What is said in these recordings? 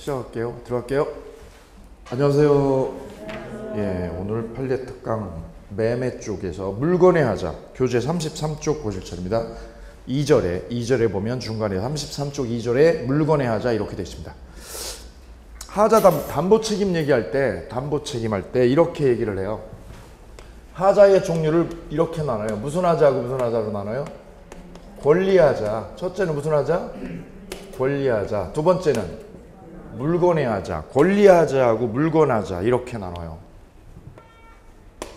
시작할게요. 들어갈게요. 안녕하세요. 예, 오늘 판례 특강 매매 쪽에서 물건의 하자 교재 33쪽 보실 차례입니다. 2절에 보면 중간에 33쪽 2절에 물건의 하자 이렇게 되어 있습니다. 하자 담보 책임 얘기할 때 담보 책임할 때 이렇게 얘기를 해요. 하자의 종류를 이렇게 나눠요. 무슨 하자하고 무슨 하자로 나눠요? 권리하자. 첫째는 무슨 하자? 권리하자. 두 번째는 물건의 하자. 권리하자하고 물건하자 이렇게 나눠요.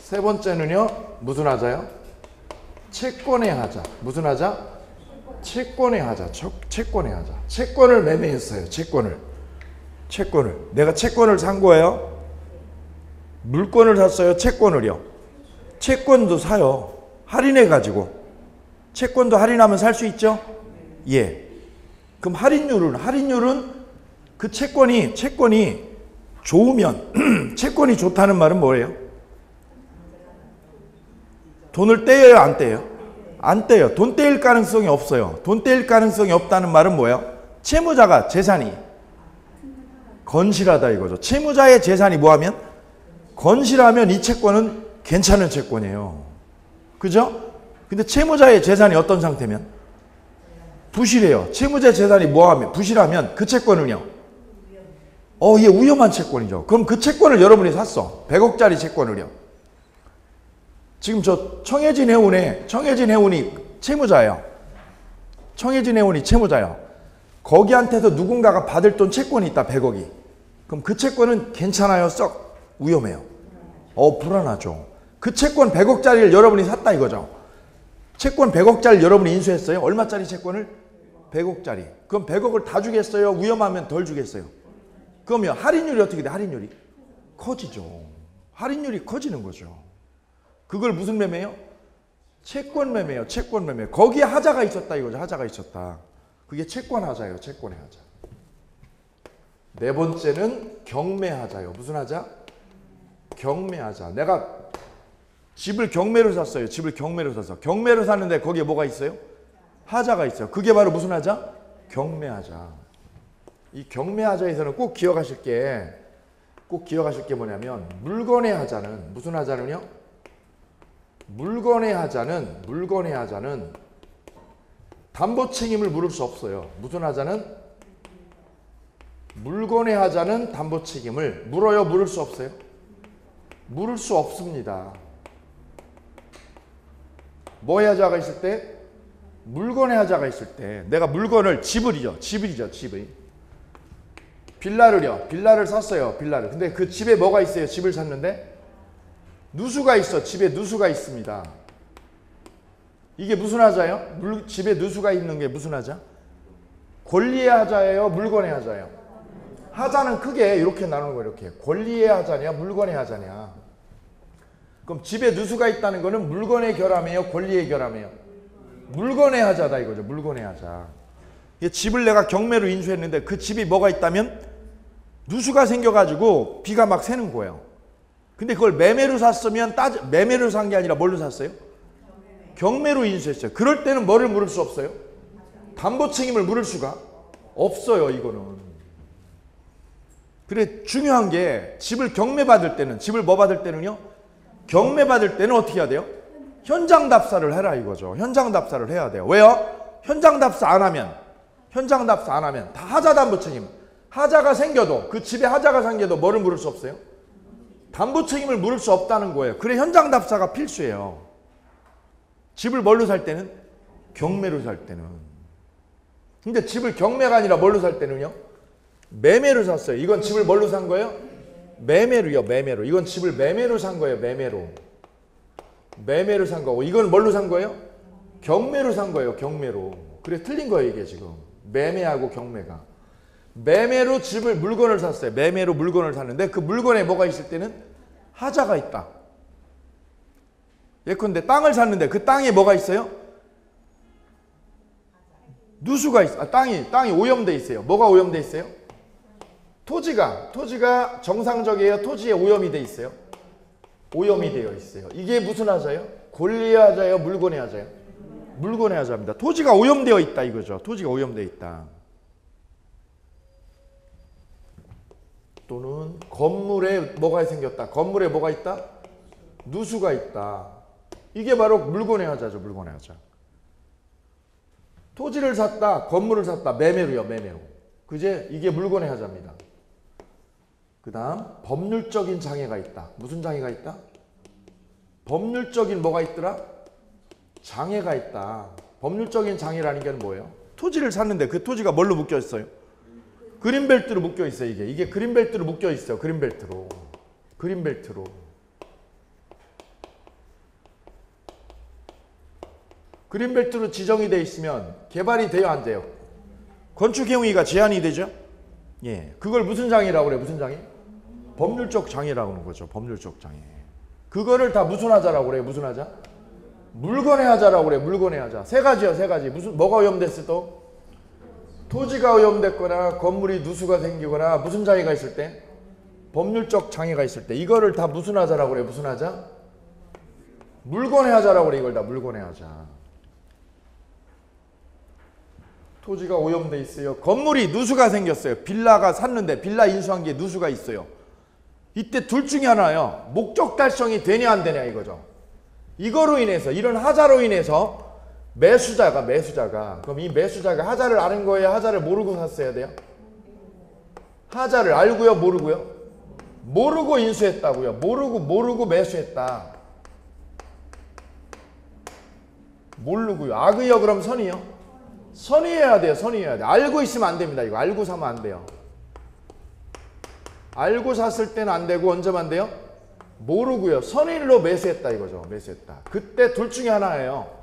세 번째는요. 무슨 하자요? 채권의 하자. 무슨 하자? 채권의 하자. 채권의 하자. 채권을 매매했어요. 채권을. 내가 채권을 산 거예요. 물건을 샀어요. 채권을요. 채권도 사요. 할인해가지고. 채권도 할인하면 살 수 있죠? 예. 그럼 할인율은 그 채권이 좋으면 채권이 좋다는 말은 뭐예요? 돈을 떼요, 안 떼요? 안 떼요. 돈 떼일 가능성이 없어요. 돈 떼일 가능성이 없다는 말은 뭐예요? 채무자가 재산이 건실하다 이거죠. 채무자의 재산이 뭐하면? 건실하면 이 채권은 괜찮은 채권이에요. 그죠? 근데 채무자의 재산이 어떤 상태면? 부실해요. 채무자 재산이 뭐하면? 부실하면 그 채권은요? 이게 위험한 채권이죠. 그럼 그 채권을 여러분이 샀어. 100억짜리 채권을요. 지금 저 청해진 해운이 채무자예요. 청해진 해운이 채무자예요. 거기한테서 누군가가 받을 돈 채권이 있다. 100억이. 그럼 그 채권은 괜찮아요? 썩 위험해요. 불안하죠. 그 채권 100억짜리를 여러분이 샀다 이거죠. 채권 100억짜리 여러분이 인수했어요. 얼마짜리 채권을? 100억짜리. 그럼 100억을 다 주겠어요? 위험하면 덜 주겠어요? 그러면 할인율이 어떻게 돼? 할인율이 커지죠. 할인율이 커지는 거죠. 그걸 무슨 매매예요? 채권 매매예요. 채권 매매. 거기에 하자가 있었다 이거죠. 하자가 있었다. 그게 채권 하자예요. 채권의 하자. 네 번째는 경매 하자예요. 무슨 하자? 경매 하자. 내가 집을 경매로 샀어요. 집을 경매로 사서. 경매로 샀는데 거기에 뭐가 있어요? 하자가 있어요. 그게 바로 무슨 하자? 경매 하자. 이 경매 하자에서는 꼭 기억하실 게 뭐냐면 물건의 하자는 무슨 하자는요? 물건의 하자는 담보 책임을 물을 수 없어요. 무슨 하자는? 물건의 하자는 담보 책임을 물어요? 물을 수 없어요? 물을 수 없습니다. 뭐의 하자가 있을 때? 물건의 하자가 있을 때 내가 물건을 집을이죠. 빌라를 샀어요. 빌라를. 근데 그 집에 뭐가 있어요? 집을 샀는데 누수가 있어. 집에 누수가 있습니다. 이게 무슨 하자예요? 집에 누수가 있는 게 무슨 하자? 권리의 하자예요? 물건의 하자예요? 하자는 크게 이렇게 나누는 거예요. 이렇게. 권리의 하자냐? 물건의 하자냐? 그럼 집에 누수가 있다는 거는 물건의 결함이에요? 권리의 결함이에요? 물건의 하자다 이거죠. 물건의 하자. 집을 내가 경매로 인수했는데 그 집이 뭐가 있다면 누수가 생겨가지고 비가 막 새는 거예요. 근데 그걸 매매로 샀으면 매매로 산 게 아니라 뭘로 샀어요? 경매로 인수했어요. 그럴 때는 뭐를 물을 수 없어요? 담보 책임을 물을 수가 없어요. 이거는. 그래 중요한 게 집을 경매 받을 때는 경매 받을 때는 어떻게 해야 돼요? 현장 답사를 해라 이거죠. 현장 답사를 해야 돼요. 왜요? 현장 답사 안 하면 다 하자 담보 책임. 하자가 생겨도 그 집에 하자가 생겨도 뭐를 물을 수 없어요? 담보 책임을 물을 수 없다는 거예요. 그래 현장 답사가 필수예요. 집을 뭘로 살 때는? 경매로 살 때는. 근데 집을 경매가 아니라 뭘로 살 때는요? 매매로 샀어요. 이건 집을 뭘로 산 거예요? 매매로요. 매매로. 이건 집을 매매로 산 거예요. 매매로 산 거고 이건 뭘로 산 거예요? 경매로 산 거예요. 경매로. 그래 틀린 거예요. 이게 지금. 매매하고 경매가. 매매로 물건을 샀어요. 매매로 물건을 샀는데 그 물건에 뭐가 있을 때는 하자가 있다. 예컨대 땅을 샀는데 그 땅에 뭐가 있어요? 누수가 있어. 땅이 오염돼 있어요. 뭐가 오염돼 있어요? 토지가 정상적이에요? 토지에 오염이 돼 있어요? 오염이 되어 있어요. 이게 무슨 하자예요? 권리의 하자예요? 물건의 하자예요? 물건의 하자입니다. 토지가 오염되어 있다 이거죠. 토지가 오염되어 있다. 또는 건물에 뭐가 생겼다. 건물에 뭐가 있다? 누수가 있다. 이게 바로 물권의 하자죠. 물권의 하자. 토지를 샀다. 건물을 샀다. 매매로요. 매매로. 그제 이게 물권의 하자입니다. 그 다음 법률적인 장애가 있다. 무슨 장애가 있다? 법률적인 뭐가 있더라? 장애가 있다. 법률적인 장애라는 게 뭐예요? 토지를 샀는데 그 토지가 뭘로 묶여 있어요? 그린벨트로 묶여 있어요. 이게 그린벨트로 묶여 있어요. 그린벨트로. 그린벨트로. 그린벨트로 지정이 돼 있으면 개발이 돼요, 안 돼요? 건축 행위가 제한이 되죠? 예. 그걸 무슨 장애라고 그래요? 무슨 장애? 법률적 장애라고 하는 거죠. 법률적 장애. 그거를 다 무슨 하자라고 그래요? 무슨 하자? 물권의 하자라고 그래요. 물권의 하자. 세 가지요, 세 가지. 뭐가 오염됐을 때? 토지가 오염됐거나 건물이 누수가 생기거나 무슨 장애가 있을 때? 법률적 장애가 있을 때. 이거를 다 무슨 하자라고 그래요? 무슨 하자? 물권의 하자라고 그래요. 이걸 다 물권의 하자. 토지가 오염돼 있어요. 건물이 누수가 생겼어요. 빌라가 샀는데 빌라 인수한 게 누수가 있어요. 이때 둘 중에 하나요. 목적 달성이 되냐 안 되냐 이거죠. 이거로 인해서 이런 하자로 인해서 매수자가 그럼 이 매수자가 하자를 아는 거예요? 하자를 모르고 샀어야 돼요? 하자를 알고요? 모르고요? 모르고 인수했다고요. 모르고 매수했다. 모르고요. 악의요? 그럼 선이요? 선의해야 돼요. 선의해야 돼요. 알고 있으면 안 됩니다. 이거 알고 사면 안 돼요. 알고 샀을 때는 안 되고 언제만 안 돼요? 모르고요. 선의로 매수했다 이거죠. 매수했다. 그때 둘 중에 하나예요.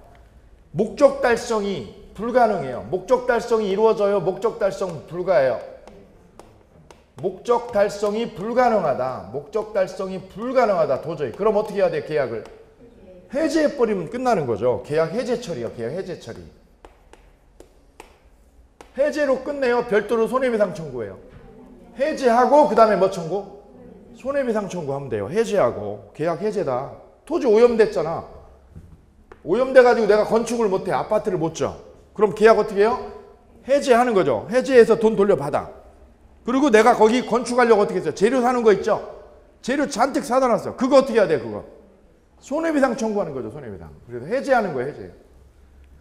목적 달성이 불가능해요. 목적 달성이 이루어져요. 목적 달성 불가해요. 목적 달성이 불가능하다. 목적 달성이 불가능하다. 도저히. 그럼 어떻게 해야 돼요? 계약을 해지해버리면 끝나는 거죠. 계약 해제 처리요. 계약 해제 처리. 해제로 끝내요. 별도로 손해배상 청구해요. 해제하고 그 다음에 뭐 청구? 손해배상 청구하면 돼요. 해제하고. 계약 해제다. 토지 오염됐잖아. 오염돼가지고 내가 건축을 못해. 아파트를 못 줘. 그럼 계약 어떻게 해요? 해제하는 거죠. 해제해서 돈 돌려받아. 그리고 내가 거기 건축하려고 어떻게 했어요? 재료 사는 거 있죠? 재료 잔뜩 사다 놨어. 그거 어떻게 해야 돼? 그거 손해배상 청구하는 거죠. 손해배상. 그래서 해제하는 거예요. 해제.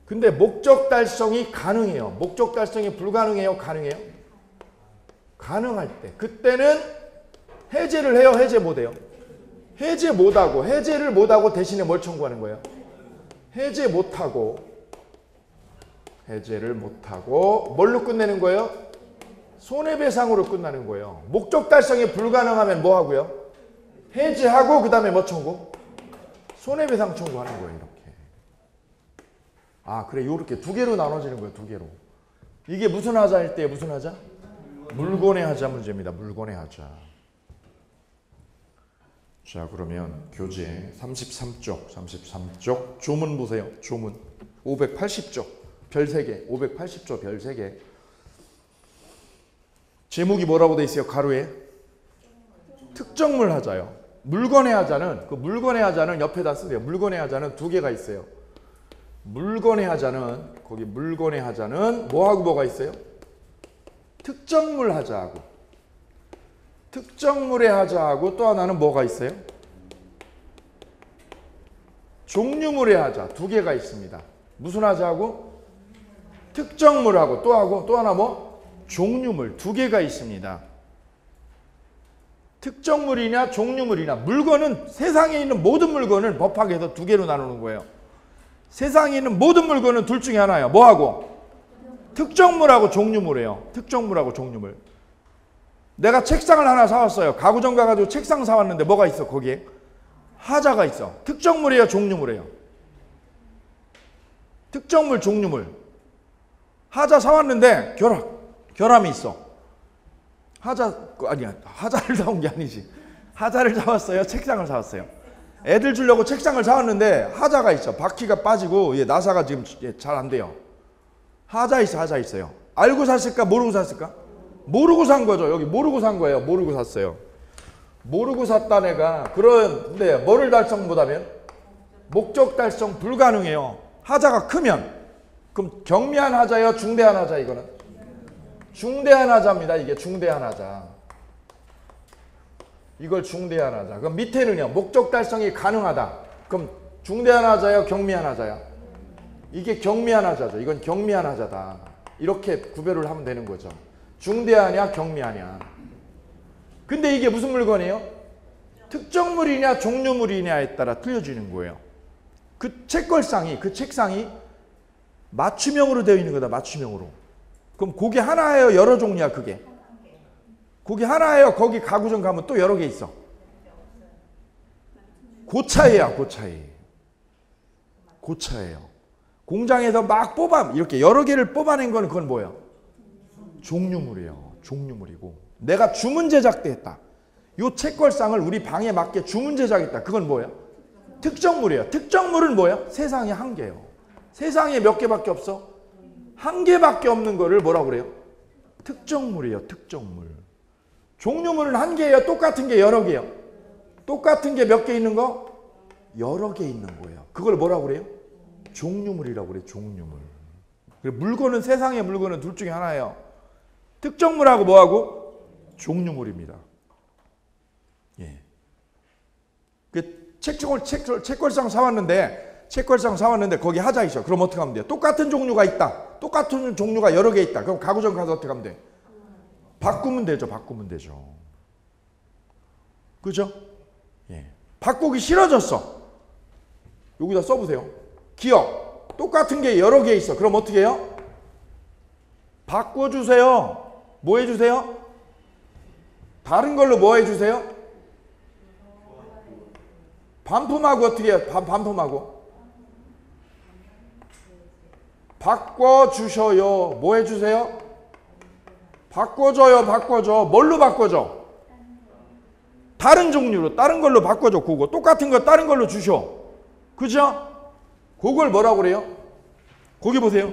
근데 목적 달성이 가능해요. 목적 달성이 불가능해요? 가능해요? 가능할 때. 그때는 해제를 해요? 해제 못해요? 해제 못하고 해제를 못하고 대신에 뭘 청구하는 거예요? 해제 못하고 해제를 못하고 뭘로 끝내는 거예요? 손해배상으로 끝나는 거예요. 목적 달성이 불가능하면 뭐 하고요? 해제하고 그 다음에 뭐 청구? 손해배상 청구하는 거예요. 이렇게. 아 그래 이렇게 두 개로 나눠지는 거예요. 두 개로. 이게 무슨 하자일 때 무슨 하자? 물권의 하자 문제입니다. 물권의 하자. 자 그러면 교재 33쪽 조문 보세요. 조문 580쪽 별 3개 580쪽 별 3개 제목이 뭐라고 돼 있어요? 가로에 특정물 하자요. 물권의 하자는 그 물권의 하자는 옆에다 쓰세요. 물권의 하자는 두 개가 있어요. 물권의 하자는 거기 물권의 하자는 뭐하고 뭐가 있어요? 특정물 하자하고 특정물의 하자하고 또 하나는 뭐가 있어요? 종류물의 하자 두 개가 있습니다. 무슨 하자하고? 특정물하고 또 하나 뭐? 종류물 두 개가 있습니다. 특정물이냐 종류물이냐 물건은 세상에 있는 모든 물건을 법학에서 두 개로 나누는 거예요. 세상에 있는 모든 물건은 둘 중에 하나예요. 뭐하고? 특정물하고 종류물이에요. 특정물하고 종류물. 내가 책상을 하나 사왔어요. 가구점 가가지고 책상 사왔는데 뭐가 있어? 거기에 하자가 있어. 특정물이에요? 종류물이에요? 특정물, 종류물. 하자 사왔는데 결함이 있어. 하자를 사온 게 아니지. 하자를 사왔어요. 책상을 사왔어요. 애들 주려고 책상을 사왔는데 하자가 있어. 바퀴가 빠지고 나사가 지금 잘 안 돼요. 하자 있어요. 알고 샀을까? 모르고 샀을까? 모르고 산 거죠. 여기 모르고 산 거예요. 모르고 샀어요. 모르고 샀다 내가. 그런데 뭐를 달성 못하면? 목적 달성 불가능해요. 하자가 크면. 그럼 경미한 하자예요? 중대한 하자 이거는? 중대한 하자입니다. 이게 중대한 하자. 이걸 중대한 하자. 그럼 밑에는요. 목적 달성이 가능하다. 그럼 중대한 하자야, 경미한 하자야? 이게 경미한 하자죠. 이건 경미한 하자다. 이렇게 구별을 하면 되는 거죠. 중대하냐, 경미하냐. 근데 이게 무슨 물건이에요? 특정물이냐, 종류물이냐에 따라 틀려지는 거예요. 그 책걸상이, 그 책상이 맞춤형으로 되어 있는 거다. 맞춤형으로. 그럼 고기 하나예요? 여러 종류야 그게? 고기 하나예요? 거기 가구점 가면 또 여러 개 있어. 그 차이야. 그 차이. 그 차이예요. 공장에서 막 뽑아 이렇게 여러 개를 뽑아낸 거는 그건 뭐예요? 종류물이에요. 종류물이고 내가 주문 제작 때 했다. 요 책걸상을 우리 방에 맞게 주문 제작했다. 그건 뭐예요? 특정물이에요. 특정물은 뭐예요? 세상에 한 개예요. 세상에 몇 개밖에 없어? 한 개밖에 없는 거를 뭐라고 그래요? 특정물이에요. 특정물. 종류물은 한 개예요? 똑같은 게 여러 개예요? 똑같은 게 몇 개 있는 거? 여러 개 있는 거예요. 그걸 뭐라고 그래요? 종류물이라고 그래요. 종류물. 물건은 세상의 물건은 둘 중에 하나예요. 특정물하고 뭐하고? 종류물입니다. 예. 그 책걸상 사왔는데 거기 하자 있어. 그럼 어떻게 하면 돼요? 똑같은 종류가 있다. 똑같은 종류가 여러 개 있다. 그럼 가구점 가서 어떻게 하면 돼? 바꾸면 되죠. 바꾸면 되죠. 그죠? 예. 바꾸기 싫어졌어. 여기다 써보세요. 기억. 똑같은 게 여러 개 있어. 그럼 어떻게 해요? 바꿔주세요. 뭐 해주세요? 다른 걸로 뭐 해주세요? 반품하고 어떻게 해요? 반품하고. 바꿔주셔요. 뭐 해주세요? 바꿔줘요. 바꿔줘. 뭘로 바꿔줘? 다른 종류로 다른 걸로 바꿔줘. 그거 똑같은 거 다른 걸로 주셔. 그죠? 그걸 뭐라고 그래요? 거기 보세요.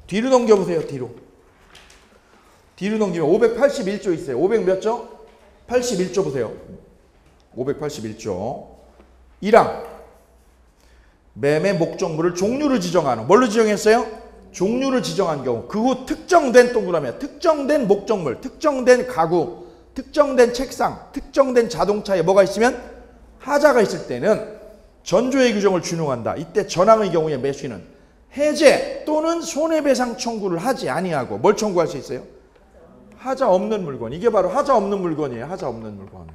뒤로 넘겨보세요. 뒤로 넘기면 581조 있어요. 500 몇 조? 81조 보세요. 581조 1항 매매 목적물을 종류를 지정하는. 뭘로 지정했어요? 종류를 지정한 경우 그 후 특정된 동그라미 특정된 목적물, 특정된 가구, 특정된 책상, 특정된 자동차에 뭐가 있으면 하자가 있을 때는 전조의 규정을 준용한다. 이때 전항의 경우에 매수인은 해제 또는 손해배상 청구를 하지 아니하고 뭘 청구할 수 있어요? 하자 없는 물건. 이게 바로 하자 없는 물건이에요. 하자 없는 물건.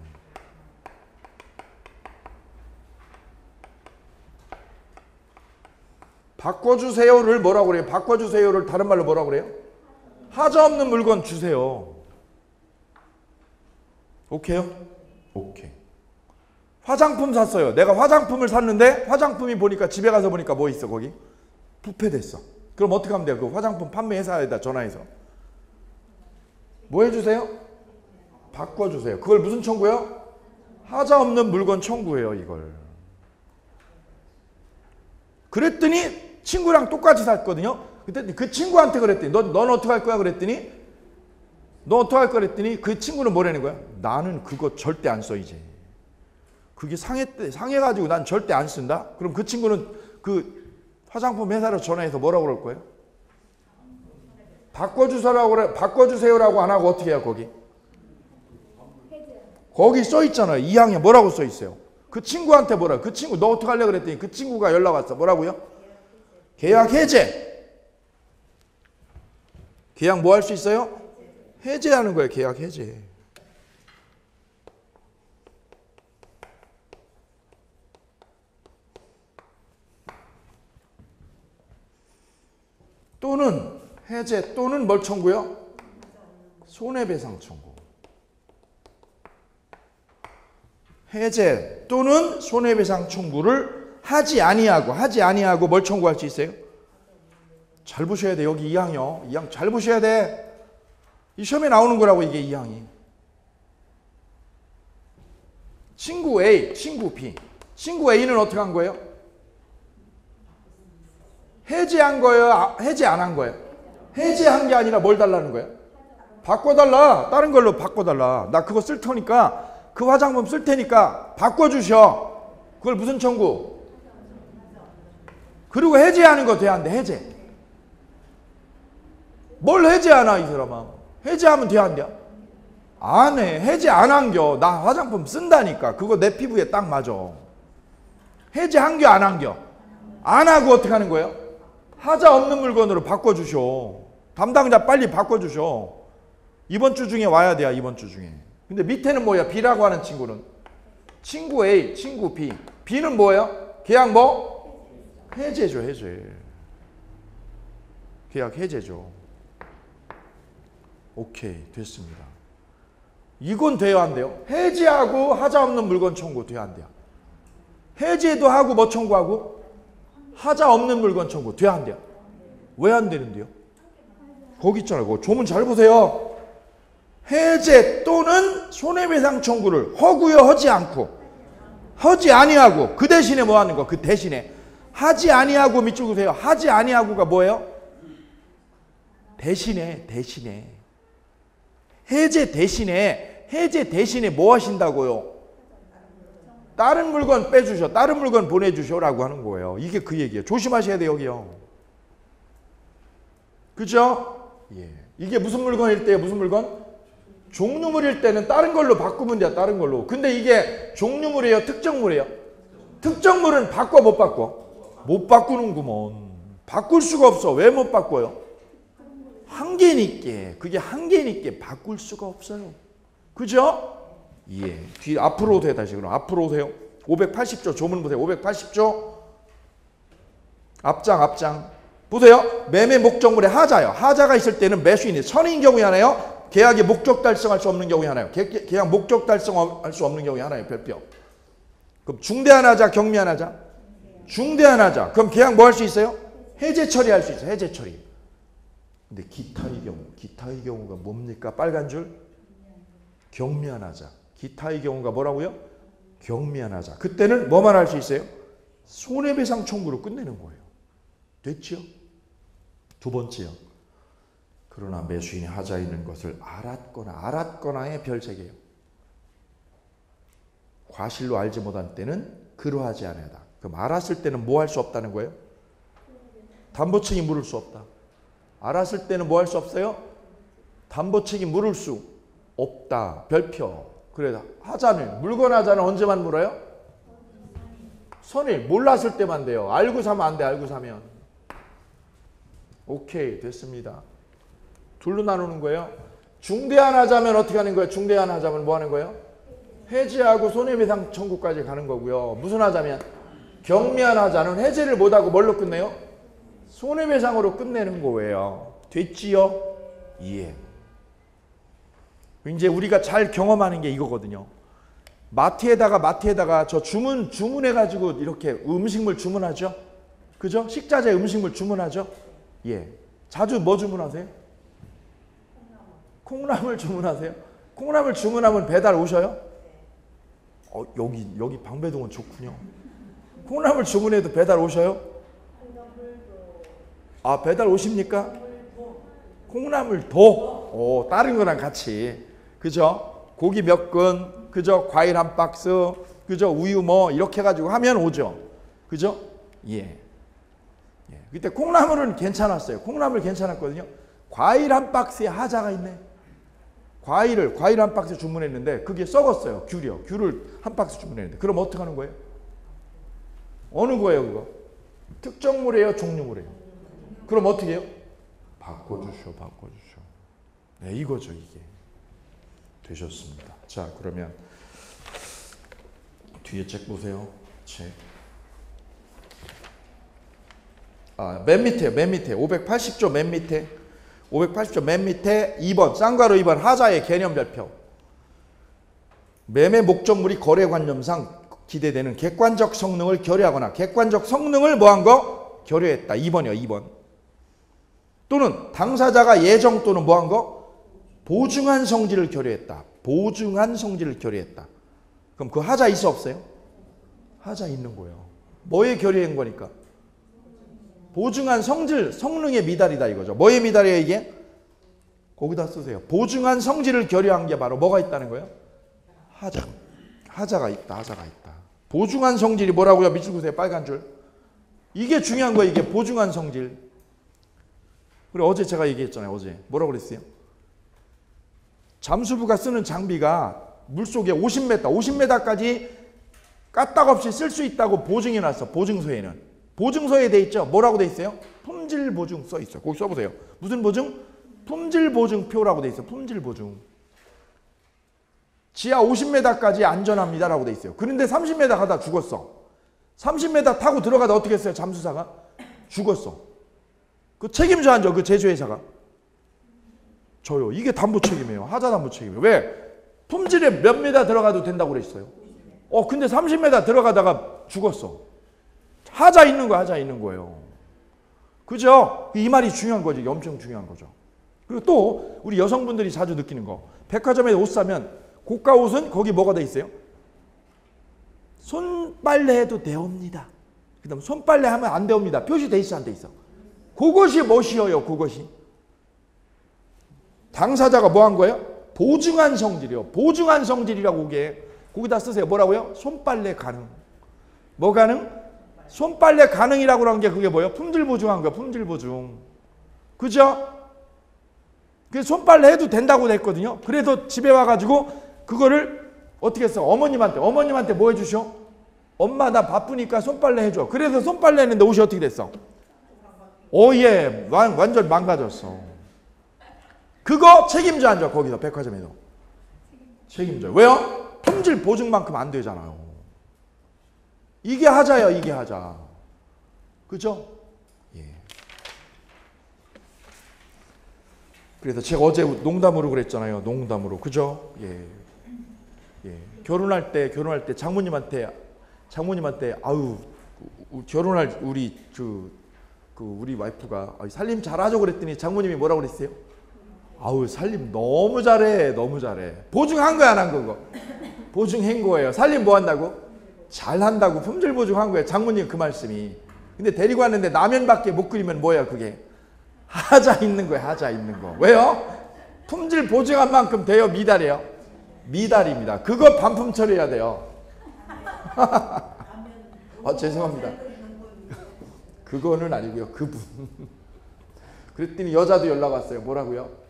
바꿔주세요를 뭐라고 그래요? 바꿔주세요를 다른 말로 뭐라고 그래요? 하자 없는 물건 주세요. 오케이요? 오케이. 화장품 샀어요. 내가 화장품을 샀는데 화장품이 보니까 집에 가서 보니까 뭐 있어 거기? 부패됐어. 그럼 어떻게 하면 돼요? 그 화장품 판매 회사에다 전화해서 뭐 해주세요? 바꿔주세요. 그걸 무슨 청구요? 하자 없는 물건 청구예요. 이걸. 그랬더니 친구랑 똑같이 샀거든요. 그때 그 친구한테 그랬더니 넌 어떻게 할 거야? 그랬더니 너 어떻게 할 거야? 그랬더니 그 친구는 뭐라는 거야? 나는 그거 절대 안 써 이제. 그게 상해가지고 난 절대 안 쓴다? 그럼 그 친구는 그 화장품 회사로 전화해서 뭐라고 그럴 거예요? 바꿔주세요라고 안 하고 어떻게 해요 거기? 거기 써 있잖아요. 2항에 뭐라고 써 있어요? 그 친구한테 뭐라? 그 친구 너 어떻게 하려고 그랬더니 그 친구가 연락 왔어. 뭐라고요? 계약 해제. 계약 뭐 할 수 있어요? 해제하는 거예요. 계약 해제. 또는 해제 또는 뭘 청구요? 손해배상 청구. 해제 또는 손해배상 청구를 하지 아니하고 뭘 청구할 수 있어요? 잘 보셔야 돼. 여기 2항이요. 2항 잘 보셔야 돼. 이 시험에 나오는 거라고 이게 2항이. 친구 A, 친구 B. 친구 A는 어떻게 한 거예요? 해제한 거예요? 해제 안 한 거예요? 해제한 게 아니라 뭘 달라는 거예요? 바꿔달라. 다른 걸로 바꿔달라. 나 그거 쓸 테니까 그 화장품 쓸 테니까 바꿔주셔. 그걸 무슨 청구? 그리고 해제하는 거 돼야 안 돼? 해제. 뭘 해제하나 이 사람아. 해제하면 돼야 안 돼? 안 해. 해제 안 한겨. 나 화장품 쓴다니까. 그거 내 피부에 딱 맞아. 해제 한겨 안 한겨? 안 하고 어떻게 하는 거예요? 하자 없는 물건으로 바꿔주셔. 담당자 빨리 바꿔주셔. 이번 주 중에 와야 돼요. 이번 주 중에. 근데 밑에는 뭐야? B라고 하는 친구는 친구 A, 친구 B. B는 뭐예요? 계약 뭐? 해제죠. 해제. 계약 해제죠. 오케이. 됐습니다. 이건 돼요? 안 돼요? 해제하고 하자 없는 물건 청구 돼요? 안 돼요? 해제도 하고 뭐 청구하고? 하자 없는 물건 청구 돼요? 안 돼요? 왜 안 되는데요? 거기 있잖아요. 그거 조문 잘 보세요. 해제 또는 손해배상 청구를 허구여 하지 않고 하지 아니하고 그 대신에 뭐 하는 거? 그 대신에 하지 아니하고 밑줄 그으세요. 하지 아니하고가 뭐예요? 대신에 해제 대신에 뭐 하신다고요? 다른 물건 빼주셔. 다른 물건 보내주셔라고 하는 거예요. 이게 그 얘기예요. 조심하셔야 돼요. 여기요. 그죠? 예. 이게 무슨 물건일 때예요? 무슨 물건? 종류물일 때는 다른 걸로 바꾸면 돼요. 다른 걸로. 근데 이게 종류물이에요? 특정물이에요? 특정물은 바꿔 못 바꿔? 못 바꾸는구먼. 바꿀 수가 없어. 왜 못 바꿔요? 한계니까. 그게 한계니까 바꿀 수가 없어요. 그죠? 예. 뒤 앞으로 오세요. 다시 그럼 앞으로 오세요. 580조 조문 보세요. 580조 앞장 보세요. 매매 목적물의 하자요. 하자가 있을 때는 매수인이 선인 경우에 하나요. 계약의 목적 달성할 수 없는 경우에 하나요. 계약 목적 달성할 수 없는 경우에 하나요. 별표. 그럼 중대한 하자, 경미한 하자? 중대한 하자. 그럼 계약 뭐 할 수 있어요? 해제 처리할 수 있어요. 해제 처리. 근데 기타의 경우가 뭡니까? 빨간 줄? 경미한 하자. 기타의 경우가 뭐라고요? 경미한 하자. 그때는 뭐만 할 수 있어요? 손해배상 청구로 끝내는 거예요. 됐죠? 두 번째요. 그러나 매수인이 하자 있는 것을 알았거나의 별책이에요. 과실로 알지 못한 때는 그러하지 아니하다. 그럼 알았을 때는 뭐 할 수 없다는 거예요? 담보책임 물을 수 없다. 알았을 때는 뭐 할 수 없어요? 담보책임 물을 수 없다. 별표. 그래 하자는 물건 하자는 언제만 물어요? 선일 몰랐을 때만 돼요. 알고 사면 안 돼. 알고 사면. 오케이 됐습니다. 둘로 나누는 거예요. 중대한 하자면 어떻게 하는 거예요? 중대한 하자면 뭐 하는 거예요? 해제하고 손해배상 청구까지 가는 거고요. 무슨 하자면? 경미한 하자는 해제를 못하고 뭘로 끝내요? 손해배상으로 끝내는 거예요. 됐지요? 예. 이제 우리가 잘 경험하는 게 이거거든요. 마트에다가 저 주문해가지고 이렇게 음식물 주문하죠? 그죠? 식자재 음식물 주문하죠? 예. 자주 뭐 주문하세요? 콩나물 주문하세요? 콩나물 주문하면 배달 오셔요? 여기 방배동은 좋군요. 콩나물 주문해도 배달 오셔요? 아, 배달 오십니까? 콩나물도? 다른 거랑 같이. 그죠? 고기 몇 근, 그죠? 과일 한 박스, 그죠? 우유 뭐 이렇게 해가지고 하면 오죠. 그죠? 예. 그때 콩나물은 괜찮았어요. 콩나물 괜찮았거든요. 과일 한 박스에 하자가 있네. 과일 한 박스 주문했는데 그게 썩었어요. 귤을 한 박스 주문했는데 그럼 어떻게 하는 거예요? 어느 거예요 그거? 특정물이에요? 종류물이에요? 그럼 어떻게 해요? 바꿔주셔. 네, 이거죠 이게. 되셨습니다. 자 그러면 뒤에 책 보세요. 책. 맨 밑에 580조 맨 밑에 580조 맨 밑에 2번 쌍괄호 2번 하자의 개념 별표. 매매 목적물이 거래관념상 기대되는 객관적 성능을 결여하거나 객관적 성능을 뭐한 거? 결여했다. 2번이요. 2번. 또는 당사자가 예정 또는 뭐한 거? 보증한 성질을 결여했다. 보증한 성질을 결여했다. 그럼 그 하자 있어 없어요? 하자 있는 거예요. 뭐에 결여한 거니까? 보증한 성능의 미달이다 이거죠. 뭐의 미달이에요 이게? 거기다 쓰세요. 보증한 성질을 결여한 게 바로 뭐가 있다는 거예요? 하자가 있다. 보증한 성질이 뭐라고요? 밑줄 그으세요. 빨간 줄. 이게 중요한 거예요. 이게 보증한 성질. 그리고 어제 제가 얘기했잖아요. 어제 뭐라고 그랬어요? 잠수부가 쓰는 장비가 물속에 50m까지 까딱없이 쓸 수 있다고 보증해 놨어. 보증서에는. 보증서에 돼 있죠. 뭐라고 돼 있어요? 품질 보증 써 있어. 거기 써보세요. 무슨 보증? 품질 보증표라고 돼 있어. 품질 보증. 지하 50m까지 안전합니다라고 돼 있어요. 그런데 30m 가다 죽었어. 30m 타고 들어가다 어떻게 했어요? 잠수사가 죽었어. 그 책임져 앉아. 그 제조회사가. 저요. 이게 담보 책임이에요. 하자 담보 책임이에요. 왜? 품질에 몇 미터 들어가도 된다고 그랬어요. 근데 30m 들어가다가 죽었어. 하자 있는 거야. 하자 있는 거예요. 그죠? 이 말이 중요한 거지. 엄청 중요한 거죠. 그리고 또 우리 여성분들이 자주 느끼는 거. 백화점에 옷 사면 고가 옷은 거기 뭐가 돼 있어요? 손빨래해도 되옵니다. 그 다음 손빨래 하면 안 되옵니다. 표시돼 있어 안 돼 있어? 그것이 멋이에요. 그것이. 당사자가 뭐 한 거예요? 보증한 성질이요. 보증한 성질이라고 그게. 거기다 쓰세요. 뭐라고요? 손빨래 가능. 뭐 가능? 손빨래 가능이라고 하는 게 그게 뭐예요? 품질 보증한 거예요. 품질 보증. 그죠? 그래서 손빨래 해도 된다고 했거든요. 그래서 집에 와가지고 그거를 어떻게 했어? 어머님한테 뭐 해주셔? 엄마 나 바쁘니까 손빨래 해줘. 그래서 손빨래 했는데 옷이 어떻게 됐어? 예. 완전 망가졌어. 그거 책임져 앉아. 거기서 백화점에도. 책임져. 왜요? 품질 보증만큼 안 되잖아요. 이게 하자예요. 이게 하자. 그죠? 예. 그래서 제가 어제 농담으로 그랬잖아요. 농담으로. 그죠? 예. 예. 결혼할 때 장모님한테 아유 결혼할 우리 우리 와이프가 살림 잘하죠 그랬더니 장모님이 뭐라고 그랬어요? 아우 살림 너무 잘해. 너무 잘해. 보증한 거야 안 한 거? 보증한 거예요. 살림 뭐 한다고? 잘한다고. 품질 보증한 거예요. 장모님 그 말씀이. 근데 데리고 왔는데 라면밖에 못 끓이면 뭐야 그게? 하자 있는 거예요. 하자 있는 거. 왜요? 품질 보증한 만큼 돼요? 미달이에요? 미달입니다. 그거 반품 처리해야 돼요. 죄송합니다. 그거는 아니고요. 그분. 그랬더니 여자도 연락 왔어요. 뭐라고요?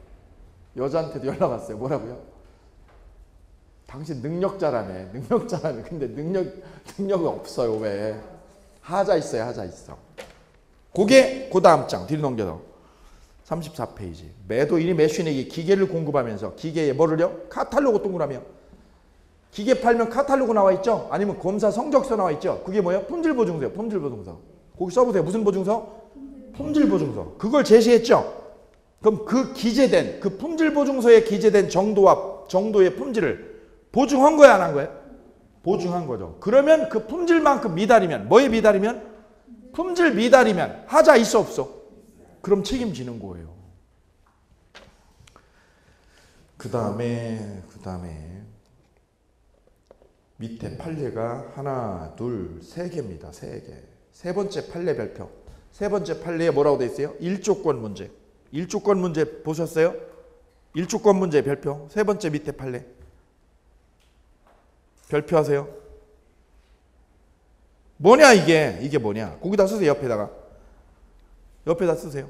여자한테도 연락 왔어요. 뭐라고요? 당신 능력자라네. 능력자라네. 근데 능력이 없어요. 왜? 하자 있어요. 하자 있어. 그게 그 다음 장 뒤로 넘겨서 34페이지. 매도인이 매수인에게 기계를 공급하면서 기계에 뭐를요? 카탈로그 동그라미요. 기계 팔면 카탈로그 나와 있죠? 아니면 검사 성적서 나와 있죠? 그게 뭐예요? 품질보증서예요. 품질보증서. 거기 써보세요. 무슨 보증서? 품질보증서. 그걸 제시했죠? 그럼 그 기재된, 그 품질보증서에 기재된 정도의 품질을 보증한 거야, 안 한 거예요? 보증한 거죠. 그러면 그 품질만큼 미달이면, 뭐에 미달이면? 품질 미달이면 하자 있어 없어? 그럼 책임지는 거예요. 그 다음에 밑에 판례가 하나, 둘, 세 개입니다. 세 개. 세 번째 판례 별표. 세 번째 판례에 뭐라고 돼 있어요? 1조건 문제. 1조건 문제 보셨어요? 1조건 문제 별표. 세 번째 밑에 판례. 별표하세요. 뭐냐 이게? 이게 뭐냐? 거기다 쓰세요. 옆에다 쓰세요.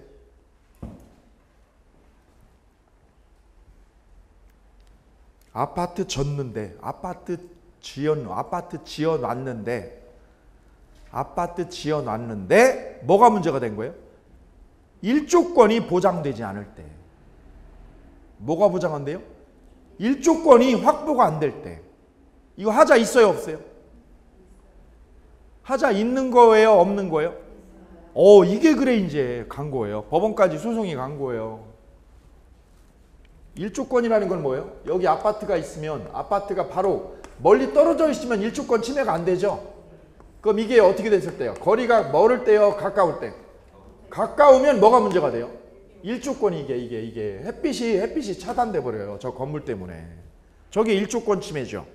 아파트 졌는데 아파트 지어놨는데 뭐가 문제가 된 거예요? 1조건이 보장되지 않을 때. 뭐가 보장 안 돼요? 1조건이 확보가 안 될 때. 이거 하자 있어요 없어요? 하자 있는 거예요 없는 거예요? 이게 그래 이제 간 거예요. 법원까지 소송이 간 거예요. 1조건이라는 건 뭐예요? 여기 아파트가 있으면 아파트가 바로 멀리 떨어져 있으면 1조건 침해가 안 되죠. 그럼 이게 어떻게 됐을 때요? 거리가 멀을 때요? 가까울 때? 가까우면 뭐가 문제가 돼요? 1조건이 이게 햇빛이 차단돼 버려요. 저 건물 때문에. 저게 1조건 침해죠.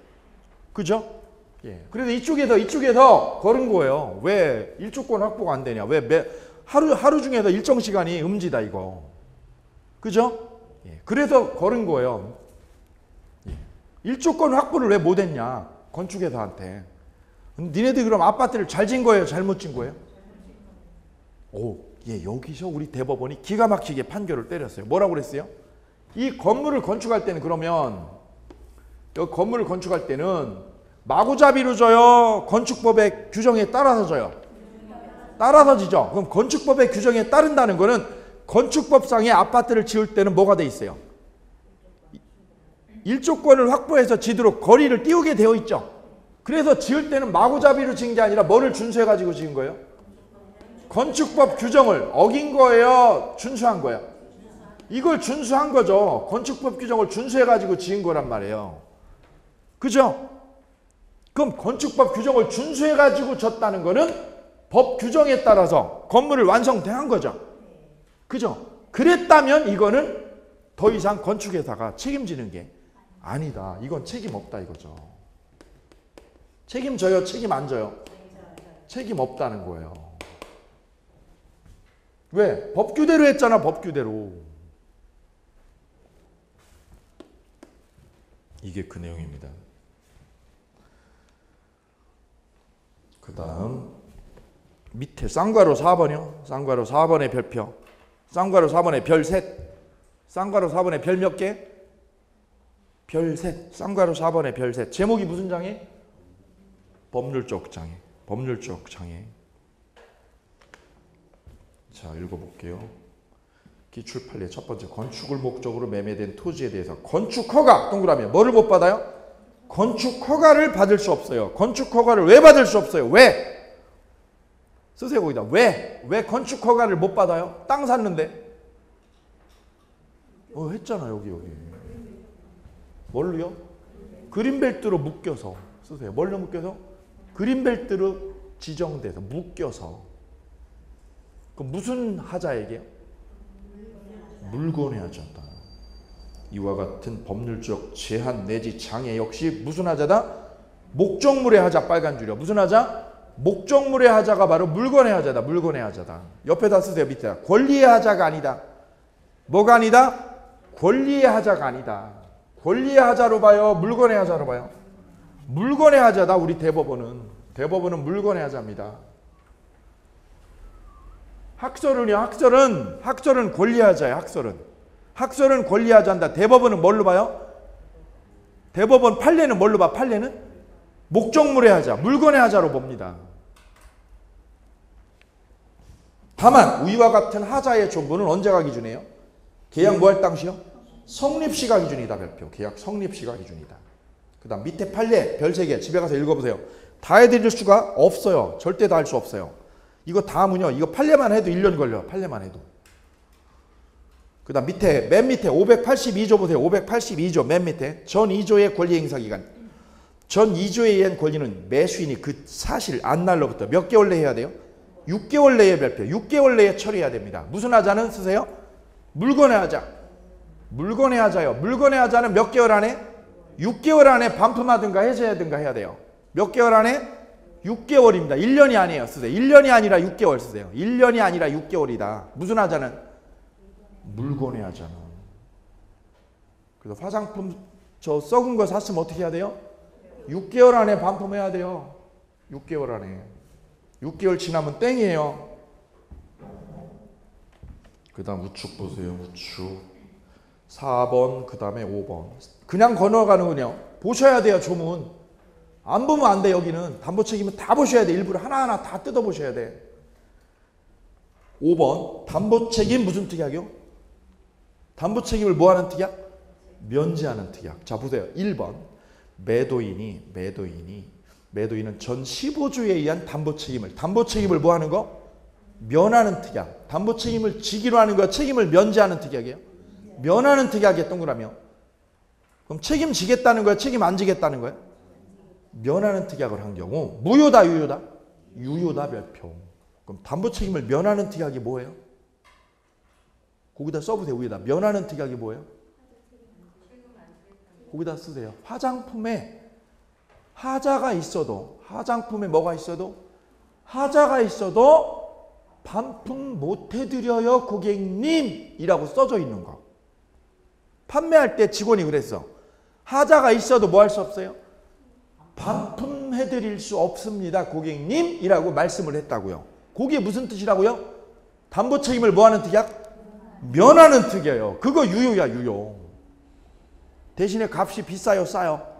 그죠? 예. 그래서 이쪽에서 걸은 거예요. 왜 1조건 확보가 안 되냐? 왜 하루 중에서 일정 시간이 음지다 이거. 그죠? 예. 그래서 걸은 거예요. 예. 1조건 확보를 왜 못했냐? 건축회사한테. 니네들 그럼 아파트를 잘 진 거예요? 잘못 진 거예요? 여기서 우리 대법원이 기가 막히게 판결을 때렸어요. 뭐라고 그랬어요? 이 건물을 건축할 때는 그러면 여기 건물을 건축할 때는 마구잡이로 져요? 건축법의 규정에 따라서 져요? 따라서 지죠. 그럼 건축법의 규정에 따른다는 거는 건축법상의 아파트를 지을 때는 뭐가 돼 있어요? 일조권을 확보해서 지도록 거리를 띄우게 되어 있죠. 그래서 지을 때는 마구잡이로 지은 게 아니라 뭐를 준수해 가지고 지은 거예요? 건축법 규정을 어긴 거예요? 준수한 거예요? 이걸 준수한 거죠. 건축법 규정을 준수해 가지고 지은 거란 말이에요. 그죠? 그럼 건축법 규정을 준수해 가지고 졌다는 거는 법 규정에 따라서 건물을 완성한 거죠. 그죠? 그랬다면 이거는 더 이상 건축회사가 책임지는 게 아니다. 이건 책임 없다 이거죠. 책임져요? 책임 안 져요? 책임 없다는 거예요. 왜? 법규대로 했잖아. 법규대로. 이게 그 내용입니다. 그 다음 밑에 쌍괄호 4번이요. 쌍괄호 4번의 별표. 쌍괄호 4번의 별 셋. 쌍괄호 4번의 별 몇 개? 별 셋. 쌍괄호 4번의 별 셋. 제목이 무슨 장애? 법률적 장애. 법률적 장애. 자, 읽어볼게요. 기출판례 첫 번째, 건축을 목적으로 매매된 토지에 대해서 건축허가 동그라미 뭐를 못 받아요? 건축허가를 받을 수 없어요. 건축허가를 왜 받을 수 없어요? 왜? 쓰세요 거기다. 왜? 왜 건축허가를 못 받아요? 땅 샀는데. 했잖아 여기. 뭘로요? 그린벨트로 묶여서. 쓰세요. 뭘로 묶여서? 그린벨트로 지정돼서 묶여서. 그럼 무슨 하자에게요? 물건의 하자다. 이와 같은 법률적 제한 내지 장애 역시 무슨 하자다? 목적물의 하자. 빨간 줄이요. 무슨 하자? 목적물의 하자가 바로 물건의 하자다. 물건의 하자다. 옆에다 쓰세요. 밑에다. 권리의 하자가 아니다. 뭐가 아니다? 권리의 하자가 아니다. 권리의 하자로 봐요? 물건의 하자로 봐요? 물건의 하자다. 우리 대법원은 물건의 하자입니다. 학설은요. 학설은 권리하자예요. 학설은 권리하자한다. 대법원은 뭘로 봐요? 대법원 판례는 뭘로 봐? 판례는 목적물의 하자, 물건의 하자로 봅니다. 다만 이와 같은 하자의 존부는 언제가 기준이에요? 계약 뭐 할 당시요? 성립시가 기준이다. 별표. 계약 성립시가 기준이다. 그 다음 밑에 판례 별 3개 집에 가서 읽어보세요. 다 해드릴 수가 없어요. 절대 다 할 수 없어요. 이거 다음은요. 이거 판례만 해도 1년 걸려요. 판례만 해도. 그 다음 밑에 맨 밑에 582조 보세요. 582조 맨 밑에 전 2조의 권리행사기간. 전 2조에 의한 권리는 매수인이 그 사실 안 날로부터 몇 개월 내에 해야 돼요? 6개월 내에 발표. 6개월 내에 처리해야 됩니다. 무슨 하자는 쓰세요? 물건의 하자. 물건의 하자요. 물건의 하자는 몇 개월 안에? 6개월 안에 반품하든가 해제하든가 해야 돼요. 몇 개월 안에? 6개월입니다. 1년이 아니에요. 쓰세요. 1년이 아니라 6개월 쓰세요. 1년이 아니라 6개월이다. 무슨 하자는? 물건의 하자는. 그래서 화장품 저 썩은 거 샀으면 어떻게 해야 돼요? 6개월 안에 반품해야 돼요. 6개월 안에. 6개월 지나면 땡이에요. 그 다음 우측 보세요. 우측 4번 그 다음에 5번. 그냥 건너가는군요. 보셔야 돼요. 조문. 안 보면 안 돼. 여기는 담보책임은 다 보셔야 돼. 일부러 하나하나 다 뜯어보셔야 돼. 5번 담보책임 무슨 특약이요? 담보책임을 뭐하는 특약? 면제하는 특약. 자 보세요. 1번 매도인은 전 15주에 의한 담보책임을 뭐하는 거? 면하는 특약. 담보책임을 지기로 하는 거야? 책임을 면제하는 특약이에요? 면하는 특약에 동그라미요. 그럼 책임지겠다는 거야? 책임 안 지겠다는 거야? 면하는 특약을 한 경우 무효다 유효다? 유효다 별표. 그럼 담보책임을 면하는 특약이 뭐예요? 거기다 써보세요. 위에다. 면하는 특약이 뭐예요? 거기다 쓰세요. 화장품에 하자가 있어도, 화장품에 뭐가 있어도, 하자가 있어도 반품 못 해드려요 고객님 이라고 써져 있는 거. 판매할 때 직원이 그랬어. 하자가 있어도 뭐 할 수 없어요? 반품해드릴 수 없습니다 고객님 이라고 말씀을 했다고요. 그게 무슨 뜻이라고요? 담보책임을 뭐하는 특약? 면하는 특약이에요. 그거 유효야 유효. 대신에 값이 비싸요, 싸요?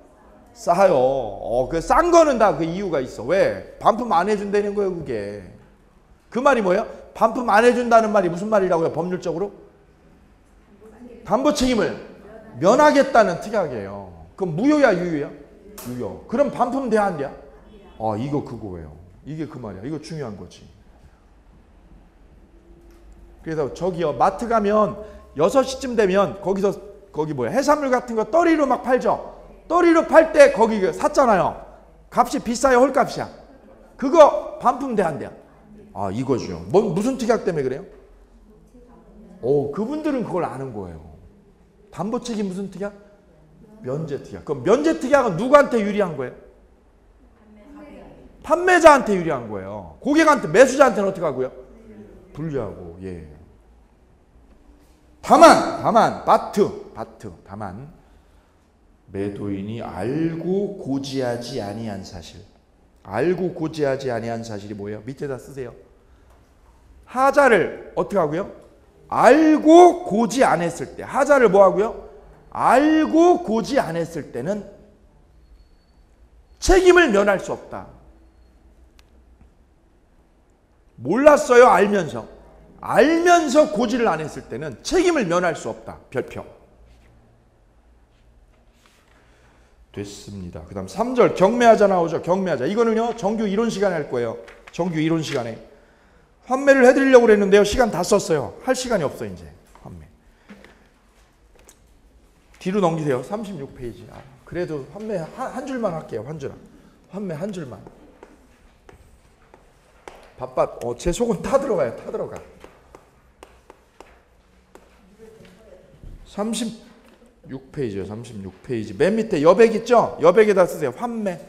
싸요. 그 싼 거는 다 그 이유가 있어. 왜? 반품 안 해준다는 거예요, 그게. 그 말이 뭐예요? 반품 안 해준다는 말이 무슨 말이라고요, 법률적으로? 담보 책임을 면하겠다는 특약이에요. 그럼 무효야, 유효야? 유효. 그럼 반품 돼야 안 돼? 이거 그거예요. 이게 그 말이야. 이거 중요한 거지. 그래서 저기요, 마트 가면 6시쯤 되면 거기 뭐야, 해산물 같은 거 떨이로 막 팔죠. 떨이로 팔 때 거기 샀잖아요. 값이 비싸요, 헐값이야? 그거 반품 돼 안 돼요? 이거죠. 무슨 특약 때문에 그래요? 그분들은 그걸 아는 거예요. 담보 책임 무슨 특약? 면제 특약. 그럼 면제 특약은 누구한테 유리한 거예요? 판매자한테 유리한 거예요. 고객한테, 매수자한테는 어떻게 하고요? 불리하고. 예. 다만 다만 매도인이 알고 고지하지 아니한 사실. 알고 고지하지 아니한 사실이 뭐예요? 밑에다 쓰세요. 하자를 어떻게 하고요? 알고 고지 안 했을 때. 하자를 뭐 하고요? 알고 고지 안 했을 때는 책임을 면할 수 없다. 몰랐어요, 알면서. 알면서 고지를 안 했을 때는 책임을 면할 수 없다. 별표. 됐습니다. 그 다음 3절 경매하자 나오죠. 경매하자. 이거는요, 정규 이론 시간에 할 거예요. 정규 이론 시간에. 환매를 해드리려고 그랬는데요. 시간 다 썼어요. 할 시간이 없어 이제. 환매. 뒤로 넘기세요. 36페이지. 그래도 환매 한 줄만 할게요. 환매 한 줄만. 바빠. 제 속은 타 들어가요. 타 들어가. 36페이지요. 36페이지. 맨 밑에 여백 있죠? 여백에다 쓰세요. 환매.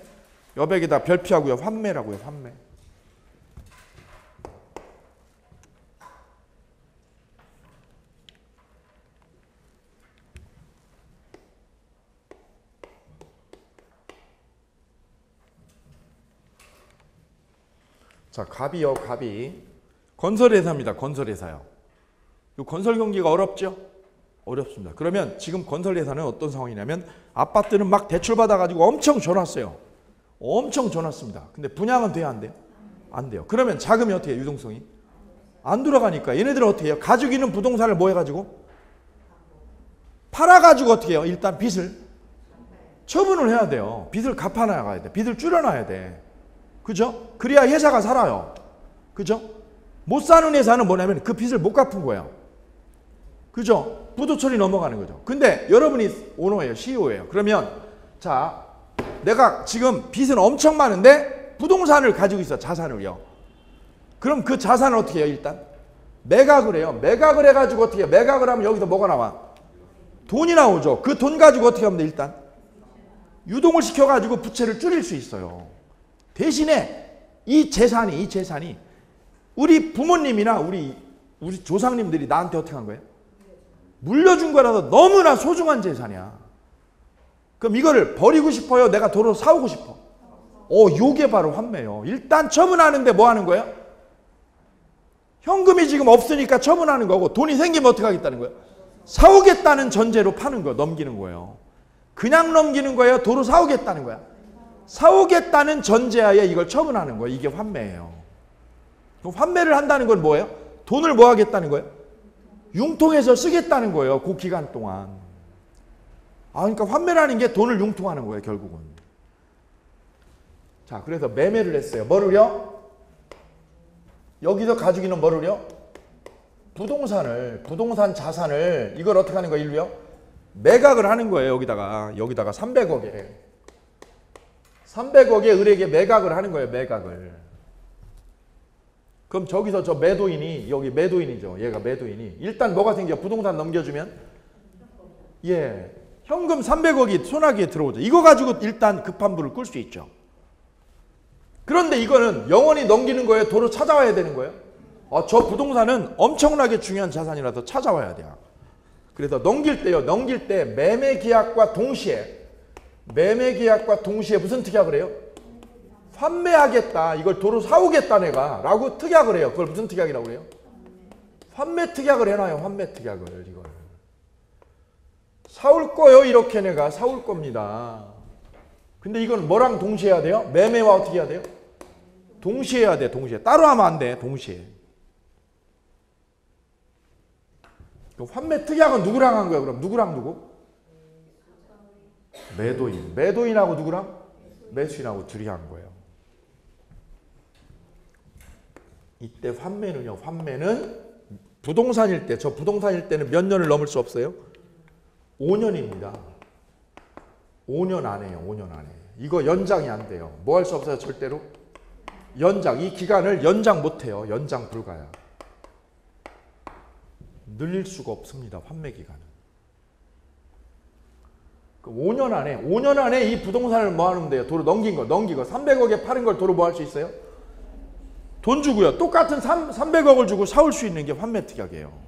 여백에다 별표하고요. 환매라고요. 환매. 자, 갑이요. 갑이. 건설회사입니다. 건설회사요. 이 건설 경기가 어렵죠? 어렵습니다. 그러면 지금 건설회사는 어떤 상황이냐면 아파트는 막 대출받아가지고 엄청 줘놨어요. 엄청 줘놨습니다. 근데 분양은 돼야 안 돼요? 안 돼요. 그러면 자금이 어떻게 해요? 유동성이? 안 돌아가니까 얘네들은 어떻게 해요? 가지고 있는 부동산을 뭐 해가지고? 팔아가지고 어떻게 해요? 일단 빚을 처분을 해야 돼요. 빚을 갚아나가야 돼. 빚을 줄여놔야 돼. 그죠? 그래야 회사가 살아요. 그죠? 못 사는 회사는 뭐냐면 그 빚을 못 갚은 거예요. 그죠? 부도 처리 넘어가는 거죠. 근데 여러분이 오너예요. CEO예요. 그러면 자, 내가 지금 빚은 엄청 많은데 부동산을 가지고 있어. 자산을요. 그럼 그 자산을 어떻게 해요? 일단 매각을 해요. 매각을 해가지고 어떻게 해요? 매각을 하면 여기서 뭐가 나와? 돈이 나오죠. 그 돈 가지고 어떻게 하면 돼? 일단 유동을 시켜가지고 부채를 줄일 수 있어요. 대신에 이 재산이 우리 부모님이나 우리 조상님들이 나한테 어떻게 한 거예요? 물려준 거라서 너무나 소중한 재산이야. 그럼 이거를 버리고 싶어요? 내가 도로 사오고 싶어? 요게 바로 환매예요. 일단 처분하는데 뭐 하는 거예요? 현금이 지금 없으니까 처분하는 거고, 돈이 생기면 어떻게 하겠다는 거예요? 사오겠다는 전제로 파는 거예요. 넘기는 거예요. 그냥 넘기는 거예요? 도로 사오겠다는 거야? 사오겠다는 전제하에 이걸 처분하는 거예요. 이게 환매예요. 그럼 환매를 한다는 건 뭐예요? 돈을 뭐 하겠다는 거예요? 융통해서 쓰겠다는 거예요. 그 기간 동안. 그러니까 환매라는 게 돈을 융통하는 거예요. 결국은. 자, 그래서 매매를 했어요. 뭐를요? 여기서 가지고 있는 뭐를요? 부동산 자산을 이걸 어떻게 하는 거예요? 일루요? 매각을 하는 거예요. 여기다가 300억에 300억의 을에게 매각을 하는 거예요. 매각을. 그럼 저기서 저 매도인이, 여기 매도인이죠. 얘가 매도인이. 일단 뭐가 생겨? 부동산 넘겨주면? 예. 현금 300억이 소나기에 들어오죠. 이거 가지고 일단 급한 불을 끌 수 있죠. 그런데 이거는 영원히 넘기는 거예요? 도로 찾아와야 되는 거예요? 저 부동산은 엄청나게 중요한 자산이라서 찾아와야 돼요. 그래서 넘길 때 매매 계약과 동시에 무슨 특약을 해요? 환매하겠다. 이걸 도로 사오겠다 내가 라고 특약을 해요. 그걸 무슨 특약이라고 그래요? 환매 특약을 해놔요. 환매 특약을. 이걸 사올 거요. 이렇게 내가 사올 겁니다. 근데 이건 뭐랑 동시에 해야 돼요? 매매와 어떻게 해야 돼요? 동시에 해야 돼. 동시에. 따로 하면 안 돼. 동시에. 환매 특약은 누구랑 한 거야? 그럼 누구랑 누구? 매도인. 매도인하고 누구랑? 매수인하고 둘이 한 거예요. 이때 환매는요. 환매는 부동산일 때, 저 부동산일 때는 몇 년을 넘을 수 없어요? 5년입니다. 5년 안에요. 5년 안에. 이거 연장이 안 돼요. 뭐 할 수 없어요. 절대로. 연장. 이 기간을 연장 못해요. 연장 불가야. 늘릴 수가 없습니다. 환매 기간은. 5년 안에 이 부동산을 뭐 하면 돼요? 도로 넘기고 300억에 파는 걸 도로 뭐 할 수 있어요? 돈 주고요. 똑같은 300억을 주고 사올 수 있는 게 환매 특약이에요.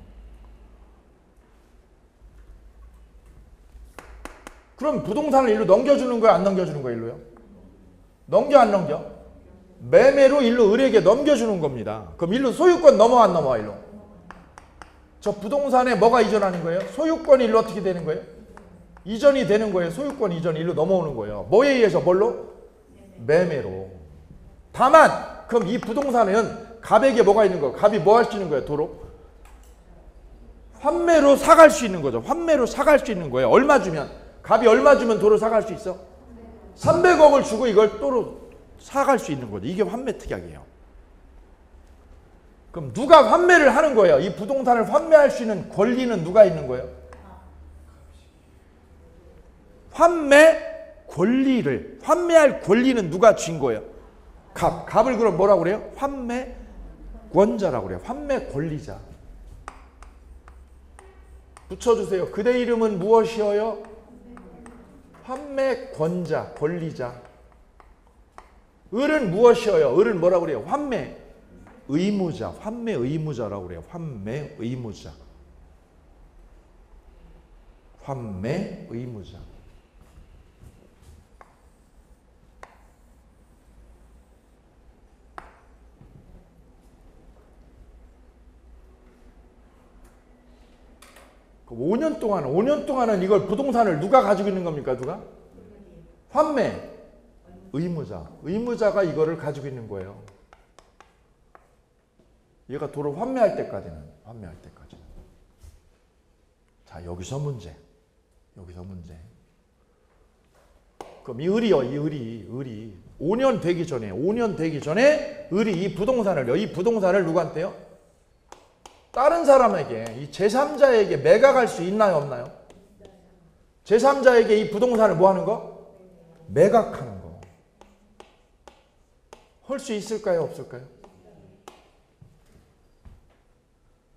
그럼 부동산을 일로 넘겨주는 거야? 안 넘겨주는 거야? 일로요? 넘겨 안 넘겨? 매매로 일로 을에게 넘겨주는 겁니다. 그럼 일로 소유권 넘어와 안 넘어와? 일로? 저 부동산에 뭐가 이전하는 거예요? 소유권이 일로 어떻게 되는 거예요? 이전이 되는 거예요. 소유권 이전이 일로 넘어오는 거예요. 뭐에 의해서? 뭘로? 매매로. 다만 그럼 이 부동산은 갑에게 뭐가 있는 거예요? 갑이 뭐 할 수 있는 거예요? 도로? 환매로 사갈 수 있는 거죠. 환매로 사갈 수 있는 거예요. 얼마 주면? 갑이 얼마 주면 도로 사갈 수 있어? 300억을 주고 이걸 도로 사갈 수 있는 거죠. 이게 환매 특약이에요. 그럼 누가 환매를 하는 거예요? 이 부동산을 환매할 수 있는 권리는 누가 있는 거예요? 환매할 권리는 누가 쥔 거예요? 갑을 그럼 뭐라고 그래요? 환매권자라고 그래요. 환매 권리자. 붙여주세요. 그대 이름은 무엇이어요? 환매권자, 권리자. 을은 무엇이어요? 을은 뭐라고 그래요? 환매 의무자, 환매 의무자라고 그래요. 환매 의무자. 환매 의무자. 그럼 5년 동안은 이걸 부동산을 누가 가지고 있는 겁니까? 누가? 환매 의무자. 의무자가 이거를 가지고 있는 거예요. 얘가 도를 환매할 때까지는. 자, 여기서 문제. 그럼 이 을이요. 을이 5년 되기 전에 을이 이 부동산을 누구한테요? 다른 사람에게, 이 제3자에게 매각할 수 있나요? 없나요? 제3자에게 이 부동산을 뭐 하는 거? 매각하는 거. 할 수 있을까요? 없을까요?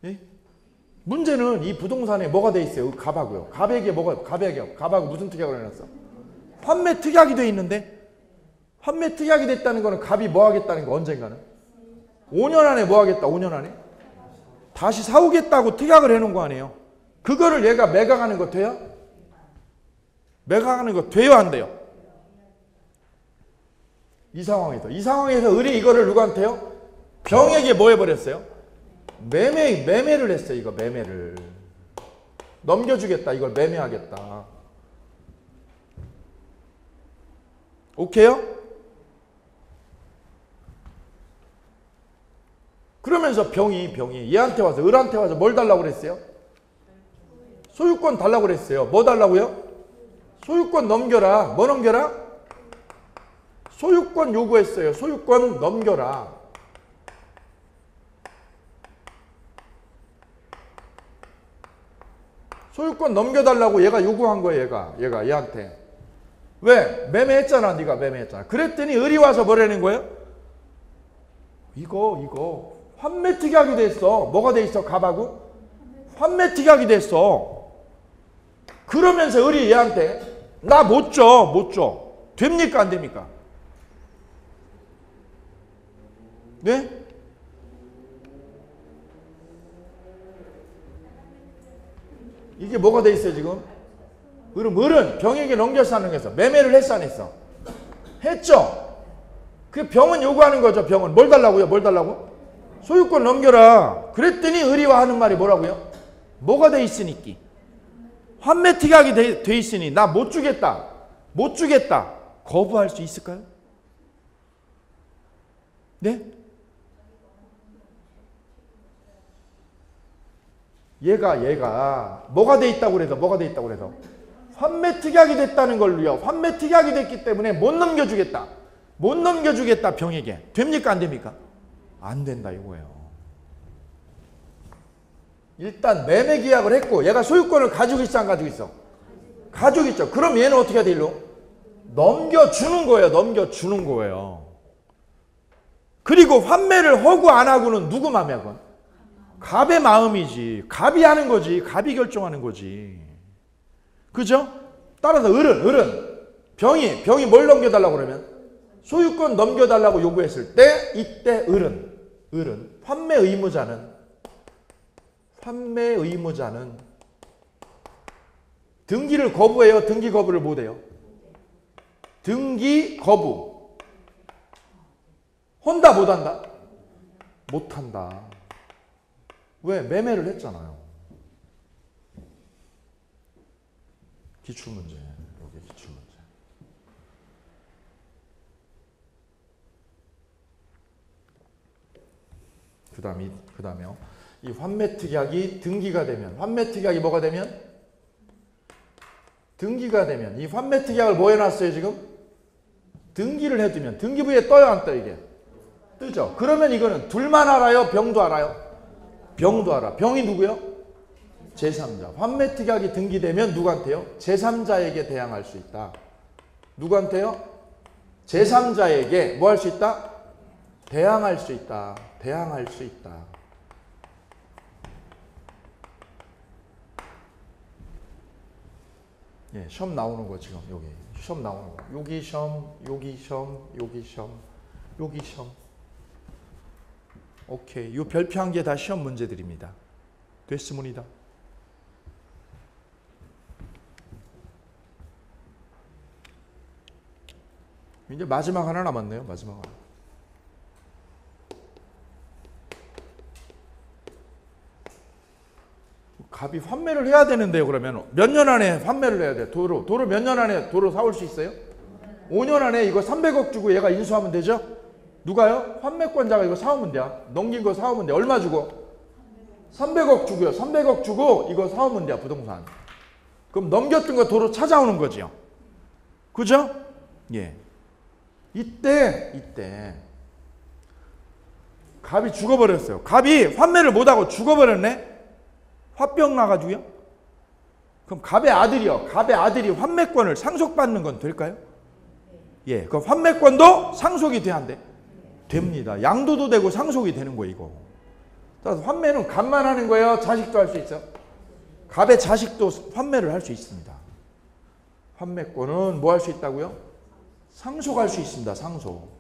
예? 문제는 이 부동산에 뭐가 돼 있어요? 갑하고요. 갑하고 무슨 특약을 해놨어? 환매 특약이 돼 있는데, 환매 특약이 됐다는 거는 갑이 뭐 하겠다는 거, 언젠가는? 5년 안에 뭐 하겠다? 5년 안에? 다시 사오겠다고 특약을 해놓은 거 아니에요? 그거를 얘가 매각하는 거 돼요? 매각하는 거 돼요? 안 돼요? 이 상황에서 을이 이거를 누구한테요? 병에게 뭐 해버렸어요? 매매를 했어요. 이거 매매를. 넘겨주겠다. 이걸 매매하겠다. 오케이요? 그러면서 병이 얘한테 와서, 을한테 와서 뭘 달라고 그랬어요? 소유권 달라고 그랬어요. 뭐 달라고요? 소유권 넘겨라. 뭐 넘겨라? 소유권 요구했어요. 소유권 넘겨라. 소유권 넘겨달라고 얘가 요구한 거예요. 얘가 얘한테. 왜? 매매했잖아. 네가 매매했잖아. 그랬더니 을이 와서 뭐라는 거예요? 이거 환매 특약이 됐어. 뭐가 돼 있어? 갑하고? 환매 특약이 됐어. 그러면서 을이 얘한테 나 못 줘. 됩니까? 안 됩니까? 네? 이게 뭐가 돼 있어요 지금? 을은 병에게 넘겨서 하는 거였어. 매매를 했어 안 했어? 했죠. 그 병은 요구하는 거죠. 병은 뭘 달라고요? 소유권 넘겨라. 그랬더니 을이와 하는 말이 뭐라고요? 뭐가 돼 있으니까? 환매 특약이 돼 있으니 나 못 주겠다. 못 주겠다. 거부할 수 있을까요? 네? 얘가 뭐가 돼 있다고 그래서 뭐가 돼 있다고 그래서 환매 특약이 됐다는 걸로요. 환매 특약이 됐기 때문에 못 넘겨주겠다. 못 넘겨주겠다 병에게. 됩니까 안 됩니까? 안 된다 이거예요. 일단 매매 계약을 했고 얘가 소유권을 가지고 있어 안 가지고 있어? 가지고 있죠. 그럼 얘는 어떻게 해야 돼 일로? 넘겨주는 거예요. 넘겨주는 거예요. 그리고 환매를 하고 안 하고는 누구 마음이야 그건? 갑의 마음이지. 갑이 하는 거지. 갑이 결정하는 거지. 그죠? 따라서 을은 병이 뭘 넘겨달라고 그러면? 소유권 넘겨달라고 요구했을 때 이때 을은 환매 의무자는 등기를 거부해요? 등기 거부를 못해요? 등기 거부. 한다 못한다? 못한다. 왜? 매매를 했잖아요. 기출문제. 여기 기출문제. 그 다음에요. 이 환매특약이 등기가 되면, 환매특약이 뭐가 되면? 등기가 되면, 이 환매특약을 뭐 해놨어요, 지금? 등기를 해두면, 등기부에 떠요, 안 떠요, 이게? 뜨죠? 그러면 이거는 둘만 알아요? 병도 알아요? 병도 알아. 병이 누구요? 제3자. 환매특약이 등기되면 누구한테요? 제3자에게 대항할 수 있다. 누구한테요? 제3자에게 뭐 할 수 있다? 대항할 수 있다. 대항할 수 있다. 예, 시험 나오는 거 지금 여기. 시험 나오는 거. 여기 시험, 여기 시험, 여기 시험, 여기 시험. 오케이. 요 별표 한 개 다 시험 문제들입니다. 됐습니다. 이제 마지막 하나 남았네요. 마지막 하나. 갑이 환매를 해야 되는데요. 그러면 몇 년 안에 환매를 해야 돼? 도로 몇 년 안에 도로 사올 수 있어요? 5년 안에 이거 300억 주고 얘가 인수하면 되죠? 누가요? 환매권자가 이거 사오면 돼요. 넘긴 거 사오면 돼. 얼마 주고? 300억 주고요. 300억 주고 이거 사오면 돼요. 부동산. 그럼 넘겼던 거 도로 찾아오는 거지요. 그죠? 예. 이때 갑이 죽어버렸어요. 갑이 환매를 못하고 죽어버렸네? 화병 나가지고요. 그럼 갑의 아들이요. 갑의 아들이 환매권을 상속받는 건 될까요? 예. 그 환매권도 상속이 돼야 안 돼? 됩니다. 양도도 되고 상속이 되는 거예요, 이거. 따라서 환매는 갑만 하는 거예요? 자식도 할 수 있어요? 갑의 자식도 환매를 할 수 있습니다. 환매권은 뭐 할 수 있다고요? 상속할 수 있습니다. 상속.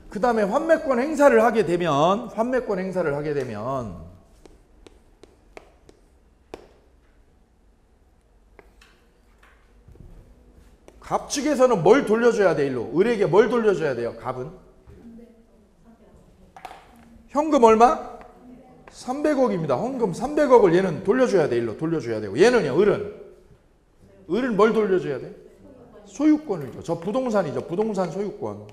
그 다음에 환매권 행사를 하게 되면 갑 측에서는 뭘 돌려줘야 돼, 일로? 을에게 뭘 돌려줘야 돼요, 갑은? 현금 얼마? 300억입니다. 현금 300억을 얘는 돌려줘야 돼, 일로 돌려줘야 되고. 얘는요, 을은 뭘 돌려줘야 돼? 소유권을 줘. 저 부동산이죠. 부동산 소유권.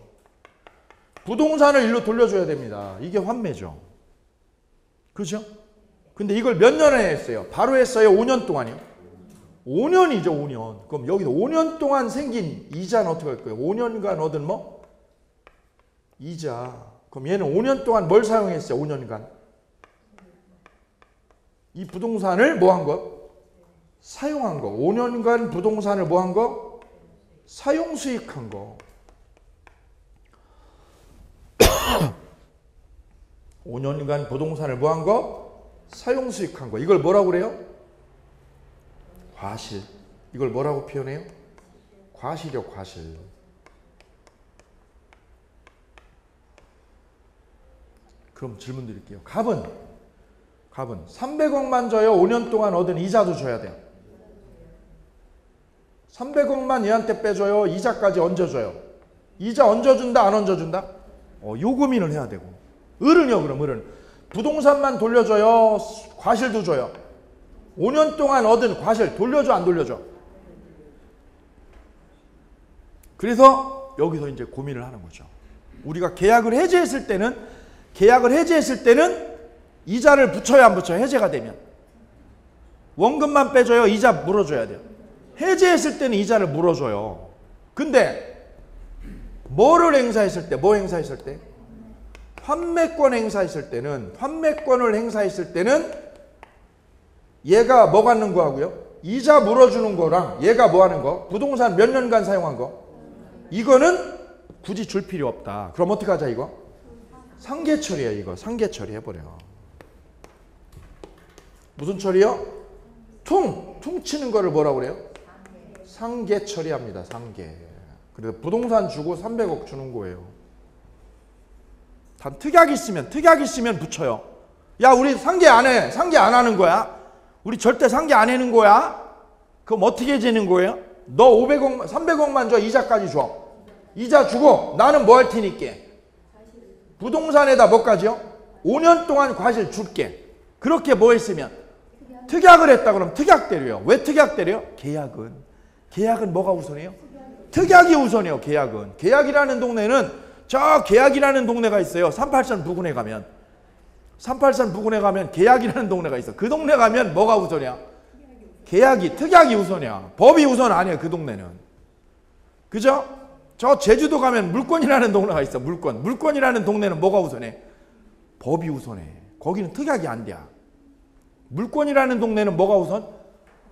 부동산을 일로 돌려줘야 됩니다. 이게 환매죠. 그죠? 근데 이걸 몇 년에 했어요? 바로 했어요? 5년 동안이요? 5년이죠, 5년. 그럼 여기도 5년 동안 생긴 이자는 어떻게 할 거예요? 5년간 얻은 뭐? 이자. 그럼 얘는 5년 동안 뭘 사용했어요? 5년간. 이 부동산을 뭐 한 거? 사용한 거. 5년간 부동산을 뭐 한 거? 사용 수익한 거. 5년간 부동산을 뭐 한 거? 사용 수익한 거. 이걸 뭐라고 그래요? 과실. 이걸 뭐라고 표현해요? 과실이요, 과실. 그럼 질문 드릴게요. 갑은 300억만 줘요? 5년 동안 얻은 이자도 줘야 돼요? 300억만 얘한테 빼줘요? 이자까지 얹어줘요? 이자 얹어준다, 안 얹어준다? 요 고민을 해야 되고. 을은요, 그럼 을은. 부동산만 돌려줘요? 과실도 줘요? 5년 동안 얻은 과실 돌려줘, 안 돌려줘? 그래서 여기서 이제 고민을 하는 거죠. 우리가 계약을 해지했을 때는 이자를 붙여야 안 붙여요? 해제가 되면. 원금만 빼줘요? 이자 물어줘야 돼요? 해지했을 때는 이자를 물어줘요. 근데 뭐를 행사했을 때? 뭐 행사했을 때? 환매권 행사했을 때는, 환매권을 행사했을 때는 얘가 뭐 갖는 거 하고요? 이자 물어주는 거랑 얘가 뭐 하는 거? 부동산 몇 년간 사용한 거? 이거는 굳이 줄 필요 없다. 그럼 어떻게 하자 이거? 상계 처리야 이거. 상계 처리 해버려. 무슨 처리요? 퉁 치는 거를 뭐라고 그래요? 상계 처리합니다. 상계. 그래서 부동산 주고 300억 주는 거예요. 단 특약 있으면 붙여요. 야 우리 상계 안 해. 상계 안 하는 거야. 우리 절대 상계 안 하는 거야. 그럼 어떻게 되는 거예요? 너 500억, 300억만 줘. 이자까지 줘. 이자 주고 나는 뭐 할 테니까? 부동산에다 뭐까지요? 5년 동안 과실 줄게. 그렇게 뭐 했으면? 특약을 했다 그러면 특약 때려요. 왜 특약 때려요? 계약은 뭐가 우선이에요? 특약이 우선이에요. 계약이라는 동네는 저 계약이라는 동네가 있어요. 383 부근에 가면 계약이라는 동네가 있어. 그 동네 가면 뭐가 우선이야? 특약이 우선이야. 법이 우선 아니에요. 그 동네는. 그죠? 저 제주도 가면 물권이라는 동네가 있어. 물권이라는 동네는 뭐가 우선해? 법이 우선해. 거기는 특약이 안 돼. 물권이라는 동네는 뭐가 우선?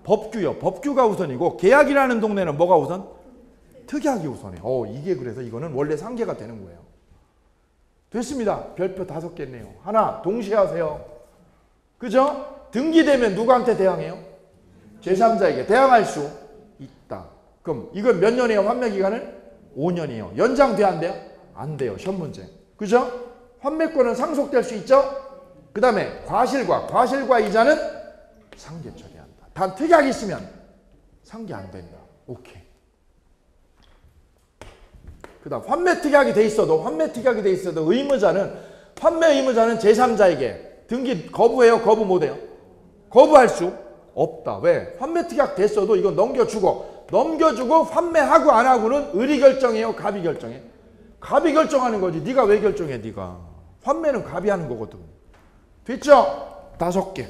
법규요. 법규가 우선이고 계약이라는 동네는 뭐가 우선? 특약이 우선해. 이게 그래서 이거는 원래 상계가 되는 거예요. 됐습니다. 별표 5개 있네요. 하나 동시에 하세요. 그죠? 등기되면 누구한테 대항해요? 제3자에게 대항할 수 있다. 그럼 이건 몇 년이에요? 환매 기간은? 5년이에요. 연장돼 안 돼요? 안 돼요. 시험 문제. 그죠? 환매권은 상속될 수 있죠? 그 다음에 과실과 이자는 상계 처리한다. 단 특약이 있으면 상계 안 된다. 오케이. 그 다음 환매 특약이 돼 있어도 환매 의무자는 제3자에게 등기 거부해요? 거부 못해요? 거부할 수 없다. 왜? 환매 특약 됐어도 이거 넘겨주고 환매하고 안 하고는 을이 결정해요? 갑이 결정해? 갑이 결정하는 거지. 네가 왜 결정해? 네가. 환매는 갑이 하는 거거든. 됐죠? 5개.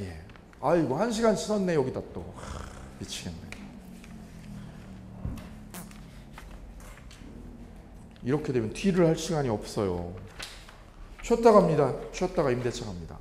예. 아이고 1시간 쓰었네 여기다 또. 미치겠네. 이렇게 되면 뒤를 할 시간이 없어요. 쉬었다 갑니다. 쉬었다가 임대차 갑니다.